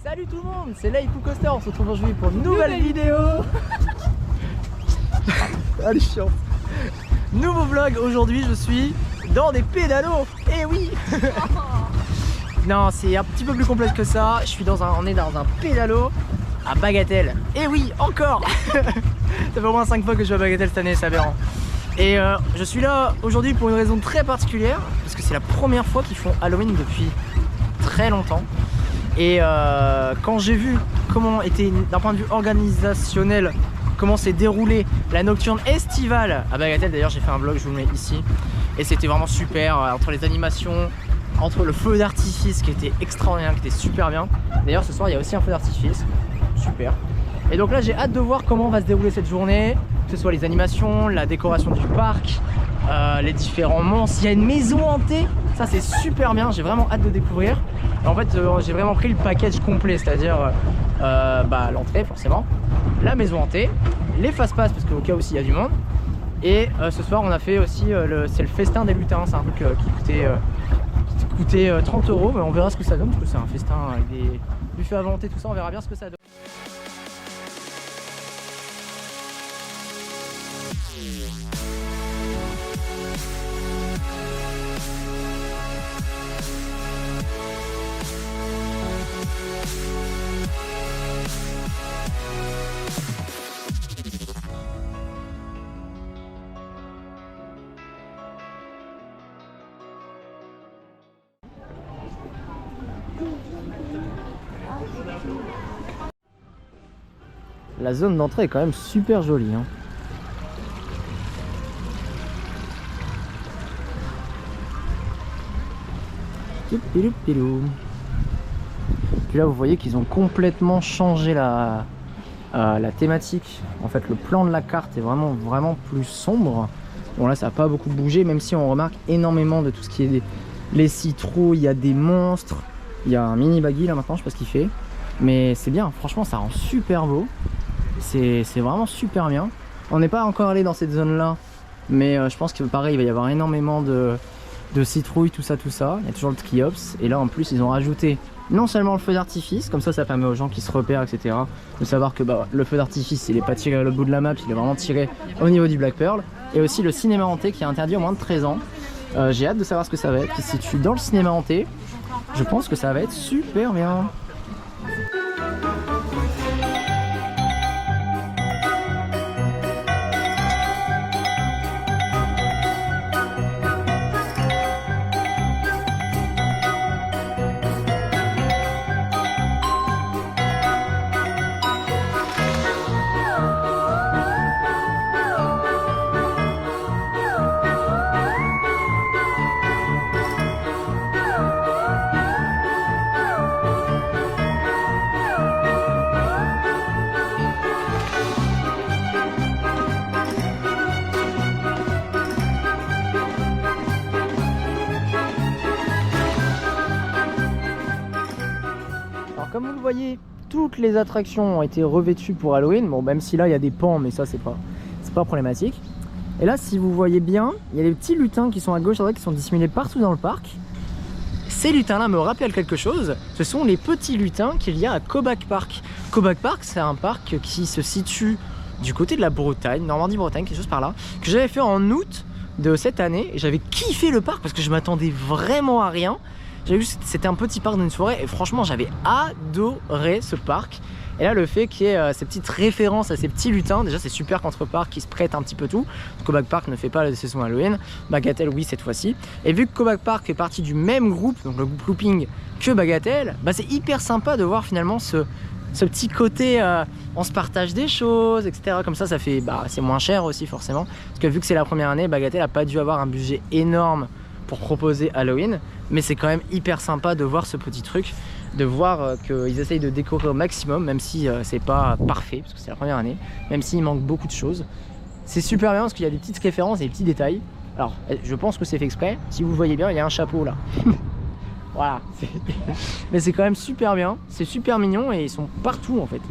Salut tout le monde, c'est Laiku Coaster, on se retrouve aujourd'hui pour une nouvelle vidéo. Allez chiant. Nouveau vlog, aujourd'hui je suis dans des pédalos. Eh oui. Non, c'est un petit peu plus complexe que ça. On est dans un pédalo à Bagatelle. Eh oui, encore. Ça fait au moins 5 fois que je suis à Bagatelle cette année, c'est aberrant. Et je suis là aujourd'hui pour une raison très particulière, parce que c'est la première fois qu'ils font Halloween depuis très longtemps. Et quand j'ai vu comment était, d'un point de vue organisationnel, comment s'est déroulée la nocturne estivale à Bagatelle, d'ailleurs j'ai fait un vlog, je vous le mets ici, et c'était vraiment super, entre les animations, entre le feu d'artifice qui était extraordinaire, qui était super bien. D'ailleurs ce soir il y a aussi un feu d'artifice, super. Et donc là j'ai hâte de voir comment va se dérouler cette journée, que ce soit les animations, la décoration du parc, les différents monstres. Il y a une maison hantée, ça c'est super bien, j'ai vraiment hâte de découvrir. Et en fait j'ai vraiment pris le package complet, c'est-à-dire l'entrée forcément, la maison hantée, les fast-pass parce qu'au cas où il y a du monde. Et ce soir on a fait aussi c'est le festin des lutins, c'est un truc qui coûtait 30 €, mais on verra ce que ça donne parce que c'est un festin avec des buffets à volonté, tout ça, on verra bien ce que ça donne. La zone d'entrée est quand même super jolie, hein. Puis là vous voyez qu'ils ont complètement changé la thématique. En fait le plan de la carte est vraiment plus sombre. Bon là ça n'a pas beaucoup bougé, même si on remarque énormément de tout ce qui est les citrouilles, il y a des monstres, il y a un mini baggy là maintenant, je sais pas ce qu'il fait. Mais c'est bien, franchement ça rend super beau. C'est vraiment super bien. On n'est pas encore allé dans cette zone là, mais je pense que pareil il va y avoir énormément de citrouilles, tout ça. Il y a toujours le triops. Et là en plus ils ont rajouté non seulement le feu d'artifice, comme ça permet aux gens qui se repèrent etc de savoir que le feu d'artifice il est pas tiré à l'autre bout de la map, il est vraiment tiré au niveau du Black Pearl. Et aussi le cinéma hanté qui est interdit aux moins de 13 ans. J'ai hâte de savoir ce que ça va être, qui se situe dans le cinéma hanté. Je pense que ça va être super bien. Comme vous le voyez, toutes les attractions ont été revêtues pour Halloween. Bon, même si là il y a des pans, mais ça c'est pas problématique. Et là, si vous voyez bien, il y a des petits lutins qui sont à gauche, à droite, qui sont dissimulés partout dans le parc. Ces lutins-là me rappellent quelque chose. Ce sont les petits lutins qu'il y a à Kobak Park. Kobak Park, c'est un parc qui se situe du côté de la Bretagne, Normandie-Bretagne, quelque chose par là, que j'avais fait en août de cette année. Et j'avais kiffé le parc parce que je m'attendais vraiment à rien. J'avais vu que c'était un petit parc d'une soirée et franchement j'avais adoré ce parc. Et là le fait qu'il y ait ces petites références à ces petits lutins, déjà c'est super qu'entre parcs qui se prêtent un petit peu tout. Kobak Park ne fait pas la saison Halloween, Bagatelle oui cette fois-ci. Et vu que Kobak Park fait partie du même groupe, donc le groupe Looping, que Bagatelle, c'est hyper sympa de voir finalement ce petit côté on se partage des choses etc. Comme ça fait c'est moins cher aussi forcément. Parce que vu que c'est la première année, Bagatelle n'a pas dû avoir un budget énorme pour proposer Halloween, mais c'est quand même hyper sympa de voir ce petit truc, de voir qu'ils essayent de décorer au maximum, même si c'est pas parfait parce que c'est la première année, même s'il manque beaucoup de choses. C'est super bien parce qu'il y a des petites références et des petits détails. Alors je pense que c'est fait exprès, si vous voyez bien il y a un chapeau là. Voilà, mais c'est quand même super bien, c'est super mignon et ils sont partout en fait.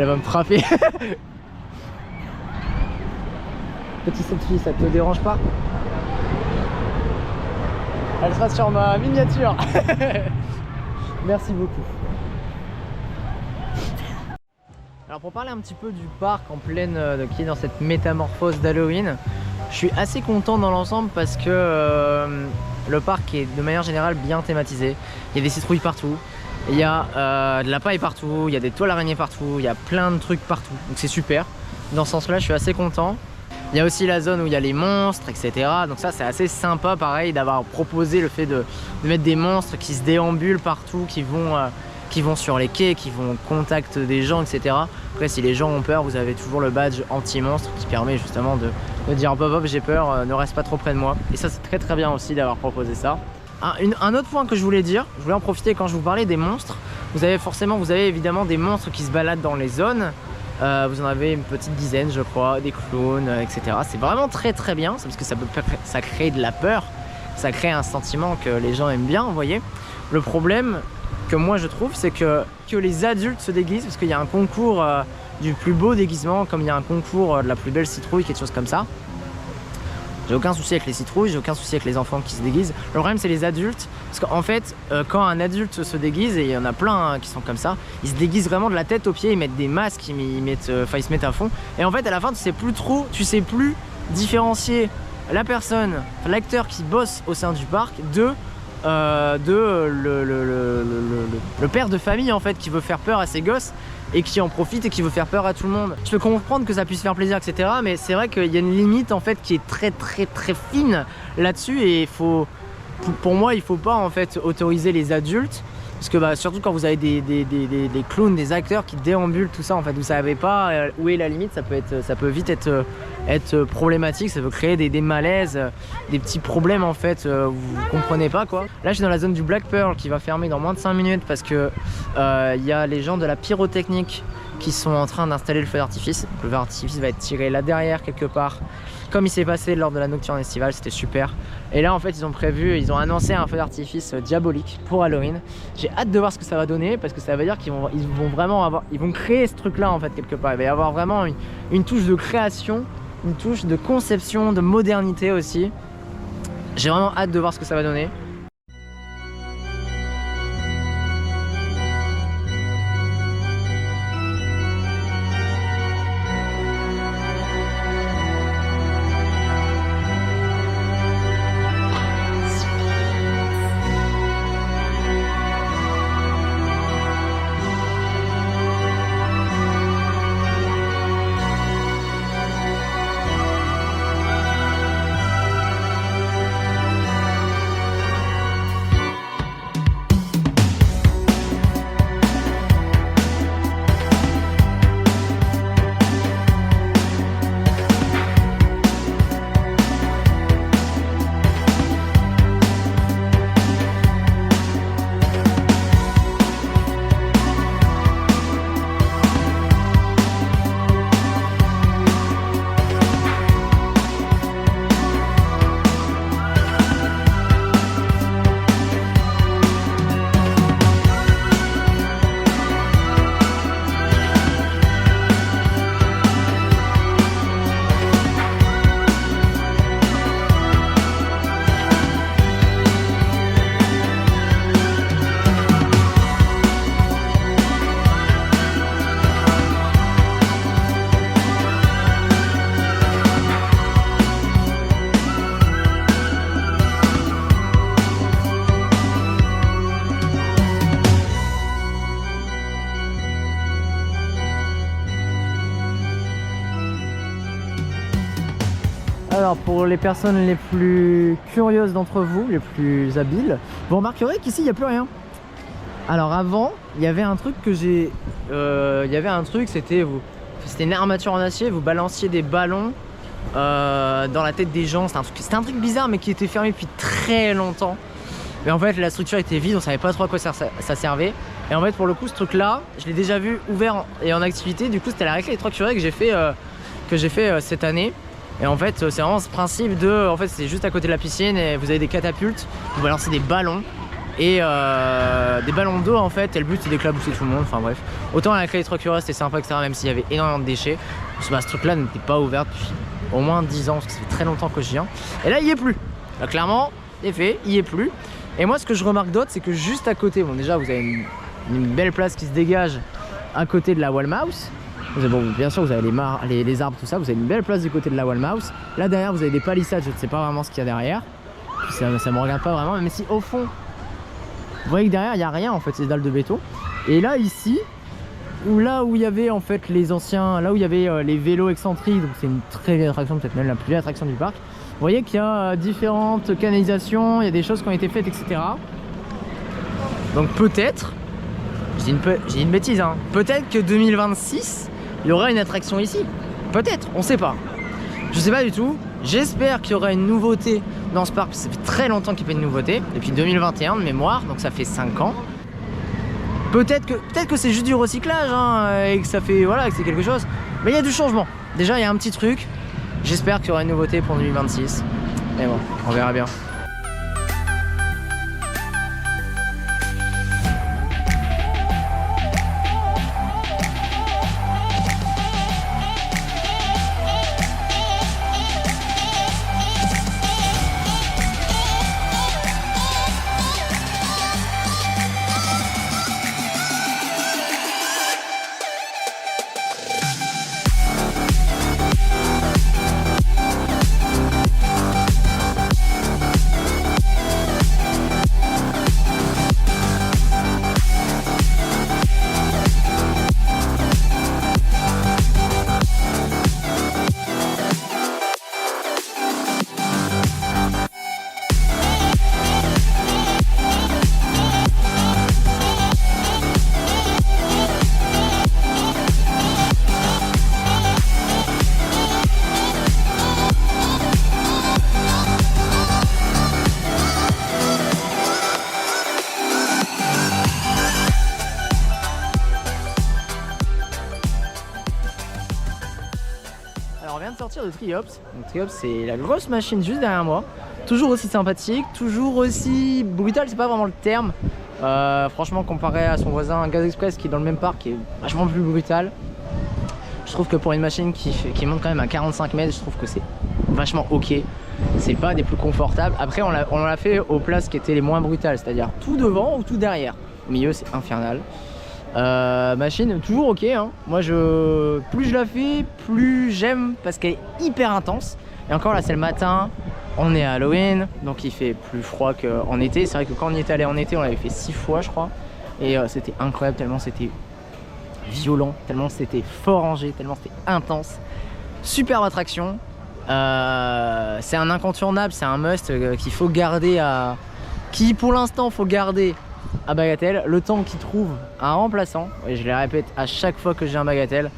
Elle va me frapper. Petit selfie, ça te dérange pas? Elle sera sur ma miniature. Merci beaucoup. Alors pour parler un petit peu du parc en pleine, qui est dans cette métamorphose d'Halloween, je suis assez content dans l'ensemble parce que le parc est de manière générale bien thématisé. Il y a des citrouilles partout, il y a de la paille partout, il y a des toiles araignées partout, il y a plein de trucs partout. Donc c'est super. Dans ce sens-là, je suis assez content. Il y a aussi la zone où il y a les monstres, etc. Donc ça, c'est assez sympa, pareil, d'avoir proposé le fait de mettre des monstres qui se déambulent partout, qui vont sur les quais, qui vont au contact des gens, etc. Après, si les gens ont peur, vous avez toujours le badge anti-monstre qui permet justement de dire Bob Bob, j'ai peur, ne reste pas trop près de moi. Et ça, c'est très très bien aussi d'avoir proposé ça. Un autre point que je voulais dire, je voulais en profiter quand je vous parlais des monstres. Vous avez évidemment des monstres qui se baladent dans les zones. Vous en avez une petite dizaine, je crois, des clowns, etc. C'est vraiment très très bien, parce que ça crée de la peur, ça crée un sentiment que les gens aiment bien, vous voyez. Le problème que moi je trouve, c'est que les adultes se déguisent, parce qu'il y a un concours du plus beau déguisement, comme il y a un concours de la plus belle citrouille, quelque chose comme ça. J'ai aucun souci avec les citrouilles, j'ai aucun souci avec les enfants qui se déguisent. Le problème, c'est les adultes. Parce qu'en fait, quand un adulte se déguise, et il y en a plein qui sont comme ça, ils se déguisent vraiment de la tête aux pieds, ils mettent des masques, ils se mettent à fond. Et en fait, à la fin, tu sais plus différencier la personne, l'acteur qui bosse au sein du parc le père de famille en fait qui veut faire peur à ses gosses et qui en profite et qui veut faire peur à tout le monde. Je peux comprendre que ça puisse faire plaisir, etc. Mais c'est vrai qu'il y a une limite en fait qui est très très très fine là-dessus et pour moi il faut pas en fait autoriser les adultes parce que surtout quand vous avez des clowns, des acteurs qui déambulent tout ça en fait, vous savez pas où est la limite, ça peut vite être problématique, ça peut créer des malaises, des petits problèmes en fait, vous comprenez pas quoi. Là je suis dans la zone du Black Pearl qui va fermer dans moins de 5 minutes parce que il y a les gens de la pyrotechnique qui sont en train d'installer le feu d'artifice. Le feu d'artifice va être tiré là derrière quelque part, comme il s'est passé lors de la Nocturne estivale, c'était super. Et là en fait ils ont annoncé un feu d'artifice diabolique pour Halloween. J'ai hâte de voir ce que ça va donner parce que ça veut dire qu'ils vont créer ce truc là en fait quelque part. Il va y avoir vraiment une touche de création, une touche de conception, de modernité aussi. J'ai vraiment hâte de voir ce que ça va donner. pour les personnes les plus curieuses d'entre vous, les plus habiles, vous remarquerez qu'ici il n'y a plus rien. Alors avant, il y avait un truc que j'ai... c'était une armature en acier, vous balanciez des ballons dans la tête des gens. C'était un truc bizarre mais qui était fermé depuis très longtemps. Mais en fait la structure était vide, on savait pas trop à quoi ça servait. Et en fait pour le coup ce truc là, je l'ai déjà vu ouvert et en activité. Du coup c'était la récré des 3 curés que j'ai fait, cette année. Et en fait c'est vraiment ce principe de... En fait c'est juste à côté de la piscine et vous avez des catapultes, vous balancez des ballons. Et des ballons d'eau en fait, et le but c'est d'éclabousser tout le monde, enfin bref. Autant à la clé des 3 curés c'était sympa etc, même s'il y avait énormément de déchets. Parce que ce truc là n'était pas ouvert depuis au moins 10 ans, parce que ça fait très longtemps que je viens. Et là il y est plus, là clairement c'est fait, il y est plus. Et moi ce que je remarque d'autre c'est que juste à côté, bon déjà vous avez une belle place qui se dégage à côté de la Wallmaus. Bon, bien sûr vous avez les arbres tout ça, vous avez une belle place du côté de la Wallmaus. Là derrière vous avez des palissades, je ne sais pas vraiment ce qu'il y a derrière. Ça me regarde pas vraiment, même si au fond vous voyez que derrière il n'y a rien en fait, c'est des dalles de béton. Et là ici, là où il y avait en fait les anciens, là où il y avait les vélos excentriques, donc c'est une très vieille attraction, peut-être même la plus vieille attraction du parc. Vous voyez qu'il y a différentes canalisations, il y a des choses qui ont été faites etc. Donc peut-être, j'ai une bêtise hein, peut-être que 2026 il y aura une attraction ici. Peut-être, on sait pas. Je sais pas du tout. J'espère qu'il y aura une nouveauté dans ce parc, ça fait très longtemps qu'il n'y a pas de nouveauté, depuis 2021 de mémoire, donc ça fait 5 ans. Peut-être que c'est juste du recyclage hein, et que ça fait, voilà, que c'est quelque chose. Mais il y a du changement. Déjà il y a un petit truc. J'espère qu'il y aura une nouveauté pour 2026. Mais bon, on verra bien. De Triops. Donc Triops c'est la grosse machine juste derrière moi, toujours aussi sympathique, toujours aussi brutal, c'est pas vraiment le terme, franchement comparé à son voisin Gaz Express qui est dans le même parc qui est vachement plus brutal. Je trouve que pour une machine qui monte quand même à 45 mètres, je trouve que c'est vachement ok, c'est pas des plus confortables. Après on l'a fait aux places qui étaient les moins brutales, c'est à dire tout devant ou tout derrière, au milieu c'est infernal. Machine toujours ok hein. Moi plus je la fais plus j'aime parce qu'elle est hyper intense. Et encore là c'est le matin, on est à Halloween donc il fait plus froid qu'en été. C'est vrai que quand on y est allé en été on l'avait fait 6 fois je crois. Et c'était incroyable tellement c'était violent, tellement c'était fort rangé, tellement c'était intense. Superbe attraction, c'est un incontournable, c'est un must qu'il faut garder qui pour l'instant faut garder à Bagatelle, le temps qu'il trouve un remplaçant. Et je le répète à chaque fois que j'ai un Bagatelle.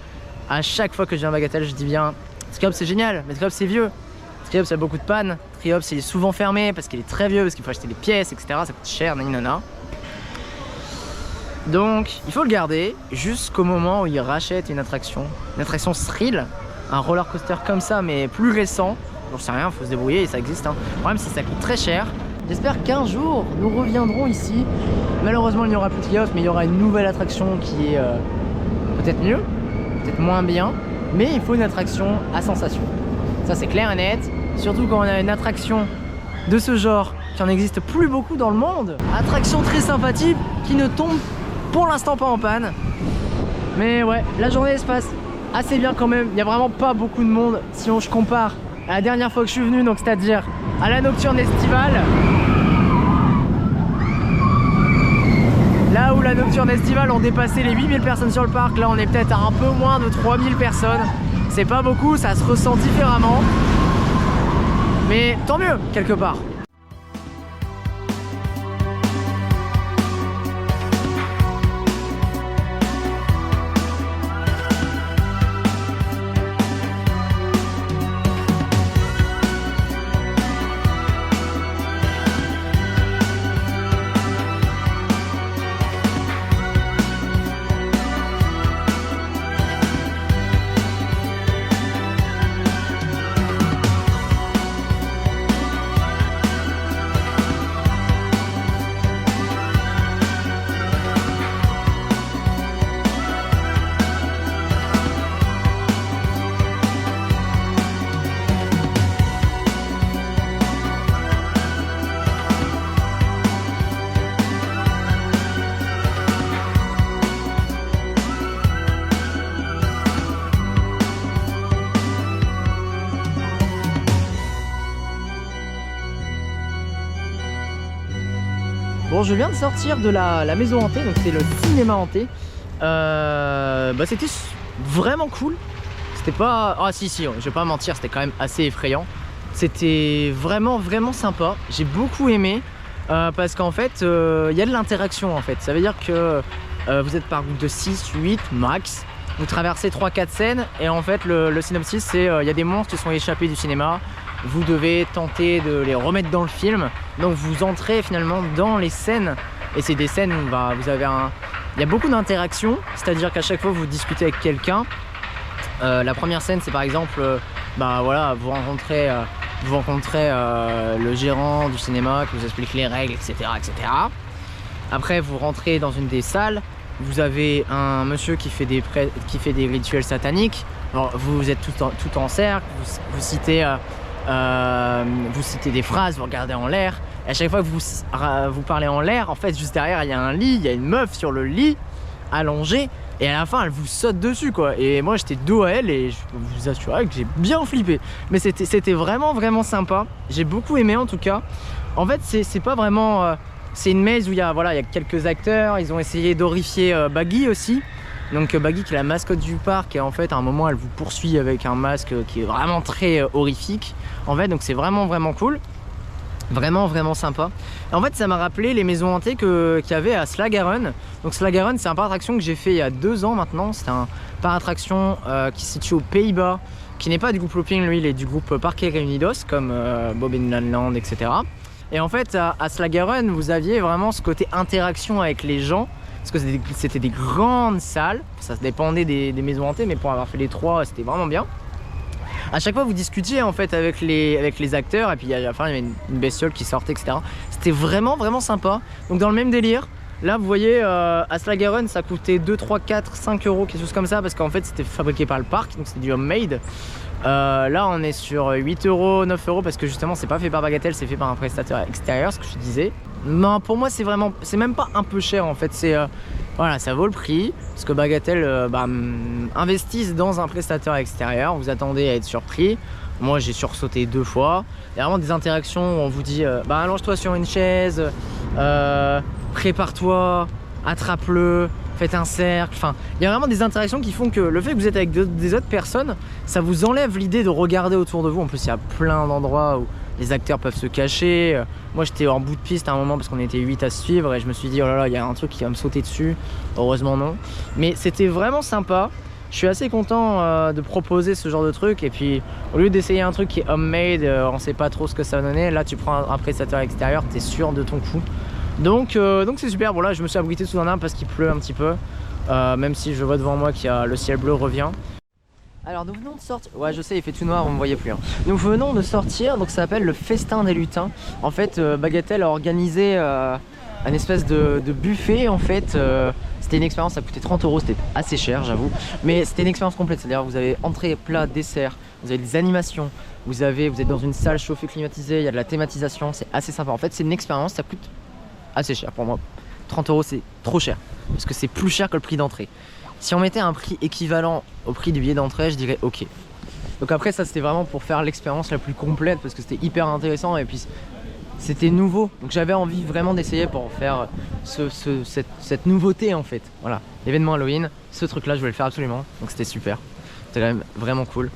À chaque fois que j'ai un Bagatelle, je dis bien Triops c'est génial, mais Triops c'est vieux. Triops a beaucoup de pannes. Triops il est souvent fermé parce qu'il est très vieux, parce qu'il faut acheter des pièces, etc. Ça coûte cher, nanana. Donc il faut le garder jusqu'au moment où il rachète une attraction thrill, un roller coaster comme ça, mais plus récent. J'en sais rien, faut se débrouiller et ça existe. Hein. Le problème c'est que ça coûte très cher. J'espère qu'un jour nous reviendrons ici. Malheureusement il n'y aura plus Triops, mais il y aura une nouvelle attraction qui est peut-être mieux, peut-être moins bien, mais il faut une attraction à sensation. Ça c'est clair et net, surtout quand on a une attraction de ce genre qui en existe plus beaucoup dans le monde. Attraction très sympathique qui ne tombe pour l'instant pas en panne. Mais ouais, la journée se passe assez bien quand même. Il n'y a vraiment pas beaucoup de monde si je compare à la dernière fois que je suis venu, donc c'est-à-dire à la nocturne estivale. Là où la nocturne estivale ont dépassé les 8000 personnes sur le parc, là on est peut-être à un peu moins de 3000 personnes. C'est pas beaucoup, ça se ressent différemment. Mais tant mieux, quelque part. Bon, je viens de sortir de la maison hantée, donc c'est le cinéma hanté. C'était vraiment cool. C'était pas... Ah si, je vais pas mentir, c'était quand même assez effrayant. C'était vraiment sympa. J'ai beaucoup aimé parce qu'en fait, il y a de l'interaction en fait. Ça veut dire que vous êtes par groupe de 6, 8 max. Vous traversez 3-4 scènes et en fait le synopsis c'est il y a des monstres qui sont échappés du cinéma. Vous devez tenter de les remettre dans le film. Donc vous entrez finalement dans les scènes. Et c'est des scènes où vous avez il y a beaucoup d'interactions. C'est-à-dire qu'à chaque fois vous discutez avec quelqu'un. La première scène c'est par exemple vous rencontrez le gérant du cinéma qui vous explique les règles, etc. Après vous rentrez dans une des salles. Vous avez un monsieur qui fait des rituels sataniques. Alors, vous êtes tout en cercle. Vous citez des phrases, vous regardez en l'air. Et à chaque fois que vous parlez en l'air, en fait, juste derrière, il y a un lit, il y a une meuf sur le lit, allongée. Et à la fin, elle vous saute dessus, quoi. Et moi, j'étais dos à elle et je peux vous assurer que j'ai bien flippé. Mais c'était vraiment sympa. J'ai beaucoup aimé, en tout cas. En fait, c'est pas vraiment... c'est une maze où il y a quelques acteurs. Ils ont essayé d'horrifier Baggy aussi. Donc Baggy qui est la mascotte du parc et en fait à un moment elle vous poursuit avec un masque qui est vraiment très horrifique. En fait donc c'est vraiment cool. Vraiment sympa. Et en fait ça m'a rappelé les maisons hantées qu'il y avait à Slaggeren. Donc Slaggeren c'est un parc d'attraction que j'ai fait il y a 2 ans maintenant. C'est un parc d'attraction qui se situe aux Pays-Bas. Qui n'est pas du groupe Looping, lui il est du groupe Parque Reunidos comme Bob Land, etc. Et en fait à Slaggeren vous aviez vraiment ce côté interaction avec les gens. Parce que c'était des grandes salles, ça dépendait des maisons hantées, mais pour avoir fait les 3, c'était vraiment bien. À chaque fois, vous discutiez en fait avec les acteurs, et puis à la fin, il y avait une bestiole qui sortait, etc. C'était vraiment sympa. Donc dans le même délire, là, vous voyez, à Slaggeren, ça coûtait 2, 3, 4, 5 euros, quelque chose comme ça, parce qu'en fait, c'était fabriqué par le parc, donc c'était du homemade. Là, on est sur 8 euros, 9 euros, parce que justement, c'est pas fait par Bagatelle, c'est fait par un prestataire extérieur, ce que je disais. Non, pour moi c'est même pas un peu cher en fait, voilà, ça vaut le prix parce que Bagatelle investissent dans un prestataire extérieur, vous attendez à être surpris. Moi j'ai sursauté 2 fois. Il y a vraiment des interactions où on vous dit allonge-toi sur une chaise, prépare-toi, attrape-le, faites un cercle. Enfin, il y a vraiment des interactions qui font que le fait que vous êtes avec des autres personnes, ça vous enlève l'idée de regarder autour de vous. En plus il y a plein d'endroits où les acteurs peuvent se cacher. Moi j'étais en bout de piste à un moment parce qu'on était 8 à suivre et je me suis dit oh là là, il y a un truc qui va me sauter dessus. Heureusement non. Mais c'était vraiment sympa. Je suis assez content de proposer ce genre de truc. Et puis au lieu d'essayer un truc qui est homemade, on sait pas trop ce que ça va donner. Là tu prends un prestataire extérieur, t'es sûr de ton coup. Donc c'est super. Bon là je me suis abrité sous un arbre parce qu'il pleut un petit peu. Même si je vois devant moi qu'il y a le ciel bleu revient. Alors nous venons de sortir, ouais je sais il fait tout noir, on ne me voyait plus hein. Nous venons de sortir, donc ça s'appelle le Festin des Lutins. En fait Bagatelle a organisé un espèce de buffet en fait. C'était une expérience, ça coûtait 30 euros, c'était assez cher j'avoue. Mais c'était une expérience complète, c'est-à-dire vous avez entrée, plat, dessert, vous avez des animations, vous êtes dans une salle chauffée, climatisée, il y a de la thématisation, c'est assez sympa. En fait c'est une expérience, ça coûte assez cher pour moi. 30 euros c'est trop cher, parce que c'est plus cher que le prix d'entrée. Si on mettait un prix équivalent au prix du billet d'entrée, je dirais ok. Donc après ça c'était vraiment pour faire l'expérience la plus complète parce que c'était hyper intéressant et puis c'était nouveau. Donc j'avais envie vraiment d'essayer pour faire cette nouveauté en fait. Voilà, l'événement Halloween, ce truc là je voulais le faire absolument. Donc c'était super, c'était quand même vraiment cool.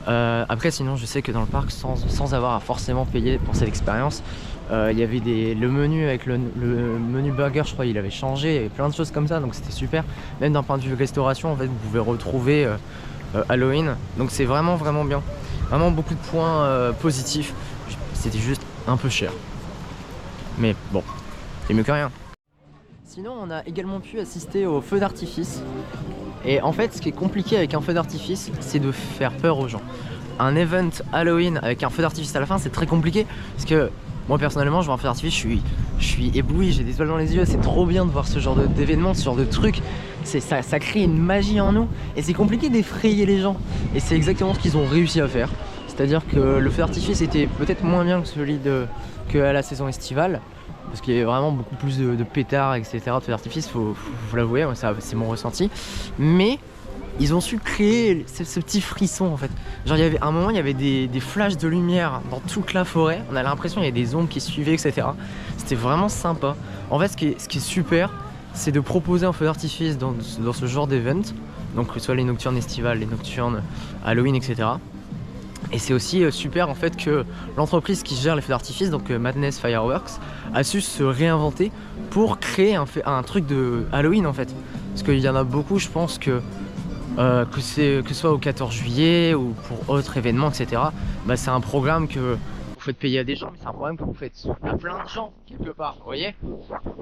Après sinon je sais que dans le parc sans avoir à forcément payer pour cette expérience, il y avait le menu avec le menu burger, je crois il avait changé, il y avait plein de choses comme ça, donc c'était super. Même d'un point de vue restauration en fait vous pouvez retrouver Halloween, donc c'est vraiment bien, vraiment beaucoup de points positifs. C'était juste un peu cher, mais bon, c'est mieux que rien. Sinon on a également pu assister au feu d'artifice. Et en fait ce qui est compliqué avec un feu d'artifice, c'est de faire peur aux gens. Un event Halloween avec un feu d'artifice à la fin, c'est très compliqué. Parce que moi personnellement je vois un feu d'artifice, je suis ébloui, j'ai des étoiles dans les yeux. C'est trop bien de voir ce genre d'événement, ce genre de truc. Ça crée une magie en nous. Et c'est compliqué d'effrayer les gens. Et c'est exactement ce qu'ils ont réussi à faire. C'est-à-dire que le feu d'artifice était peut-être moins bien que celui qu'à la saison estivale. Parce qu'il y avait vraiment beaucoup plus de pétards, etc., de feux d'artifice, faut l'avouer, c'est mon ressenti. Mais ils ont su créer ce petit frisson en fait. Genre à un moment il y avait des flashs de lumière dans toute la forêt, on a l'impression qu'il y avait des ombres qui suivaient, etc. C'était vraiment sympa. En fait ce qui est super, c'est de proposer un feu d'artifice dans ce genre d'event, donc que ce soit les nocturnes estivales, les nocturnes Halloween, etc. Et c'est aussi super en fait que l'entreprise qui gère les feux d'artifice, donc Madness Fireworks, a su se réinventer pour créer un truc de Halloween en fait. Parce qu'il y en a beaucoup, je pense que ce soit au 14 juillet ou pour autres événements, etc. Bah, c'est un programme que vous faites payer à des gens, mais c'est un programme que vous faites à plein de gens quelque part, vous voyez.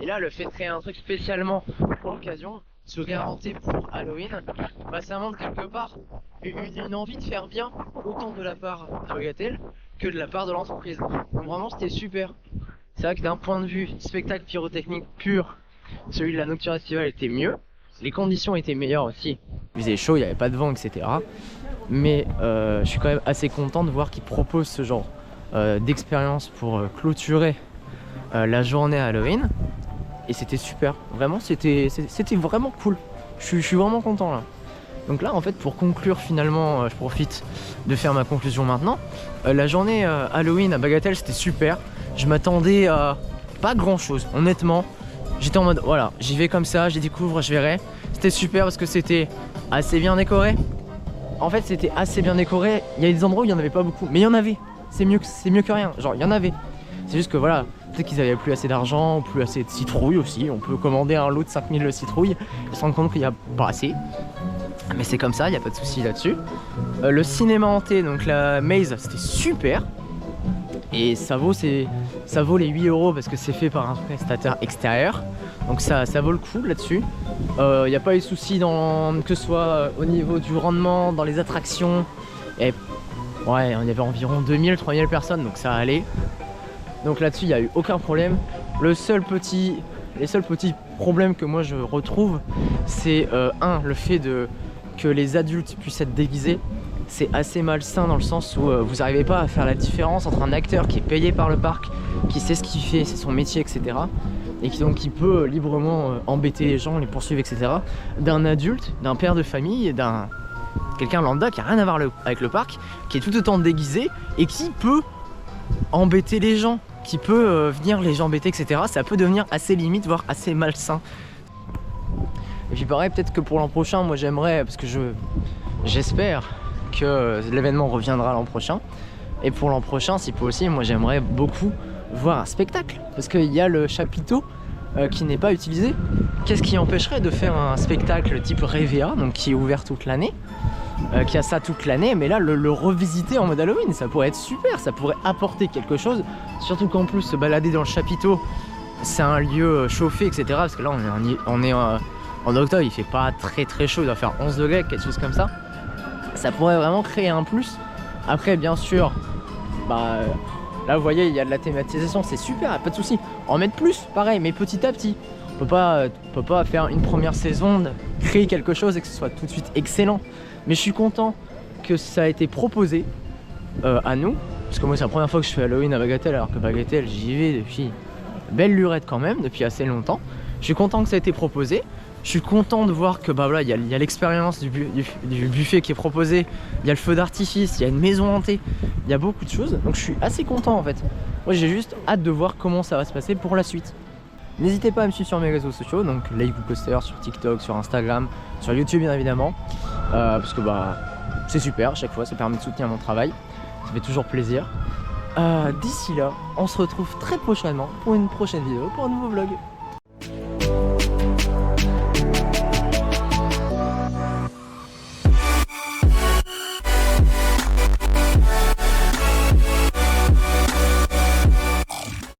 Et là, le fait de créer un truc spécialement pour l'occasion, se réinventer pour Halloween, bah, ça montre quelque part une envie de faire bien, autant de la part de Bagatelle que de la part de l'entreprise. Donc vraiment c'était super. C'est vrai que d'un point de vue spectacle pyrotechnique pur, celui de la nocturne estivale était mieux. Les conditions étaient meilleures aussi. Il faisait chaud, il n'y avait pas de vent, etc. Mais je suis quand même assez content de voir qu'ils proposent ce genre d'expérience pour clôturer la journée Halloween. Et c'était super. Vraiment, c'était vraiment cool. Je suis vraiment content là. Donc là en fait pour conclure finalement, je profite de faire ma conclusion maintenant. La journée Halloween à Bagatelle c'était super. Je m'attendais à pas grand chose honnêtement. J'étais en mode voilà j'y vais comme ça, j'y découvre, je verrai. C'était super parce que c'était assez bien décoré. En fait c'était assez bien décoré. Il y a des endroits où il n'y en avait pas beaucoup, mais il y en avait. C'est mieux que rien, genre il y en avait. C'est juste que voilà, peut-être qu'ils avaient plus assez d'argent, plus assez de citrouilles aussi. On peut commander un lot de 5000 citrouilles et se rendre compte qu'il n'y a pas assez. Mais c'est comme ça, il n'y a pas de souci là-dessus. Le cinéma hanté, donc la maze, c'était super. Et ça vaut les 8 € parce que c'est fait par un prestataire extérieur. Donc ça vaut le coup là-dessus. Il n'y a pas eu de soucis que ce soit au niveau du rendement, dans les attractions. Et ouais, il y avait environ 2000-3000 personnes, donc ça allait. Donc là-dessus, il n'y a eu aucun problème. Les seuls petits problèmes que moi je retrouve, c'est le fait que les adultes puissent être déguisés. C'est assez malsain dans le sens où vous n'arrivez pas à faire la différence entre un acteur qui est payé par le parc, qui sait ce qu'il fait, c'est son métier, etc. Et qui peut librement embêter les gens, les poursuivre, etc. D'un adulte, d'un père de famille, d'un quelqu'un lambda qui a rien à voir avec le parc, qui est tout autant déguisé et qui peut embêter les gens, qui peut venir les embêter, etc. Ça peut devenir assez limite, voire assez malsain. Et puis pareil, peut-être que pour l'an prochain, moi j'aimerais, parce que j'espère que l'événement reviendra l'an prochain. Et pour l'an prochain, si possible, moi j'aimerais beaucoup voir un spectacle. Parce qu'il y a le chapiteau qui n'est pas utilisé. Qu'est-ce qui empêcherait de faire un spectacle type Révéa, donc qui est ouvert toute l'année, qui a ça toute l'année, mais là le revisiter en mode Halloween, ça pourrait être super, ça pourrait apporter quelque chose. Surtout qu'en plus se balader dans le chapiteau, c'est un lieu chauffé, etc. Parce que là on est en octobre, il fait pas très chaud, il doit faire 11 degrés, quelque chose comme ça. Ça pourrait vraiment créer un plus. Après bien sûr, là vous voyez il y a de la thématisation, c'est super, pas de souci. En mettre plus, pareil, mais petit à petit. On peut pas faire une première saison, créer quelque chose et que ce soit tout de suite excellent. Mais je suis content que ça a été proposé à nous. Parce que moi c'est la première fois que je fais Halloween à Bagatelle, alors que Bagatelle j'y vais depuis belle lurette quand même, depuis assez longtemps. Je suis content que ça a été proposé. Je suis content de voir que voilà, il y a l'expérience du buffet qui est proposé, il y a le feu d'artifice, il y a une maison hantée, il y a beaucoup de choses. Donc je suis assez content en fait. Moi j'ai juste hâte de voir comment ça va se passer pour la suite. N'hésitez pas à me suivre sur mes réseaux sociaux, donc Lake Coaster sur TikTok, sur Instagram, sur YouTube bien évidemment. Parce que c'est super, à chaque fois ça permet de soutenir mon travail, ça fait toujours plaisir. D'ici là, on se retrouve très prochainement pour une prochaine vidéo, pour un nouveau vlog.